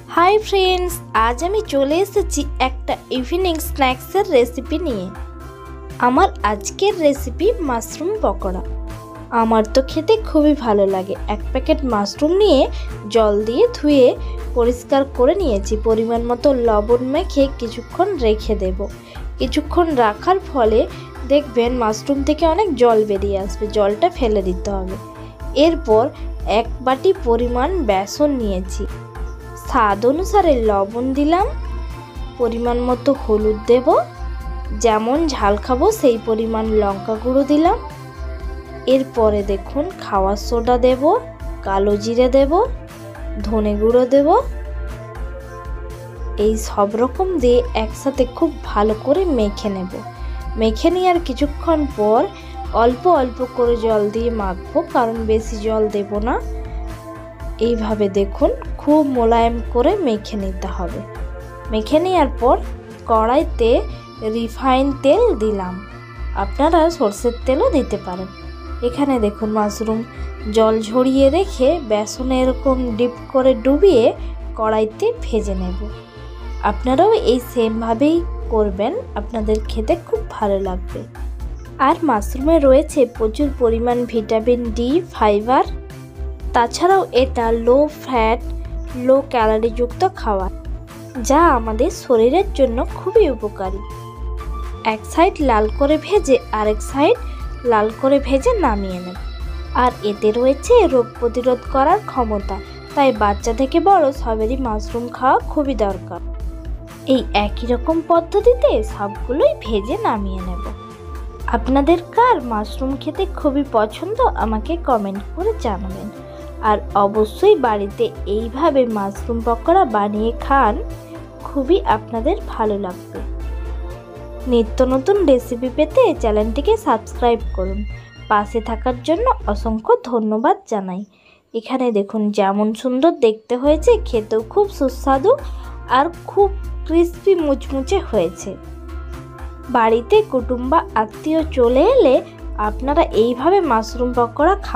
Hi friends, आज আমি চলে এসেছি একটা ইভিনিং স্ন্যাক্সের রেসিপি নিয়ে। আমার আজকের রেসিপি মাশরুম পকোড়া। আমার তো খেতে খুবই ভালো লাগে। এক প্যাকেট মাশরুম নিয়ে জল দিয়ে ধুয়ে পরিষ্কার করে নিয়েছি। পরিমাণ মতো লবণ মেখে কিছুক্ষণ রেখে দেব। কিছুক্ষণ রাখার ফলে দেখবেন মাশরুম থেকে অনেক জল বেরিয়ে আসবে, জলটা ফেলে দিতে হবে। এরপর এক বাটি পরিমাণ বেসন নিয়েছি, স্বাদ অনুসারে লবণ দিলাম, পরিমাণ মতো হলুদ দেব, যেমন ঝাল খাবো সেই পরিমাণ লঙ্কা গুঁড়ো দিলাম। এরপরে দেখুন খাওয়ার সোডা দেব, কালো জিরে দেব, ধনে গুঁড়ো দেব। এই সব রকম দিয়ে একসাথে খুব ভালো করে মেখে নেব। মেখে নেওয়ার কিছুক্ষণ পর অল্প অল্প করে জল দিয়ে মাখবো, কারণ বেশি জল দেব না। এইভাবে দেখুন খুব মোলায়েম করে মেখে নিতে হবে। মেখে নেওয়ার পর কড়াইতে রিফাইন তেল দিলাম, আপনারা সরষের তেলও দিতে পারেন। এখানে দেখুন মাশরুম জল ঝরিয়ে রেখে বেসনে এরকম ডিপ করে ডুবিয়ে কড়াইতে ভেজে নেব। আপনারাও এই সেমভাবেই করবেন, আপনাদের খেতে খুব ভালো লাগবে। আর মাশরুমে রয়েছে প্রচুর পরিমাণ ভিটামিন ডি, ফাইবার। তাছাড়াও এটা লো ফ্যাট, লো ক্যালোরিযুক্ত খাবার, যা আমাদের শরীরের জন্য খুবই উপকারী। এক সাইড লাল করে ভেজে আরেক সাইড লাল করে ভেজে নামিয়ে নেব। আর এতে রয়েছে রোগ প্রতিরোধ করার ক্ষমতা, তাই বাচ্চা থেকে বড় সবেরই মাশরুম খাওয়া খুবই দরকার। এই একই রকম পদ্ধতিতে সবগুলোই ভেজে নামিয়ে নেব। আপনাদের কার মাশরুম খেতে খুবই পছন্দ আমাকে কমেন্ট করে জানাবেন। আর অবশ্যই বাড়িতে এইভাবে মাশরুম পকোড়া বানিয়ে খান, খুবই আপনাদের ভালো লাগবে। নিত্য নতুন রেসিপি পেতে চ্যানেলটিকে সাবস্ক্রাইব করুন। পাশে থাকার জন্য অসংখ্য ধন্যবাদ জানাই। এখানে দেখুন যেমন সুন্দর দেখতে হয়েছে, খেতেও খুব সুস্বাদু আর খুব ক্রিস্পি মুচমুচে হয়েছে। বাড়িতে কুটুম্ব আত্মীয় চলে এলে আপনারা এইভাবে মাশরুম পকোড়া খাওয়া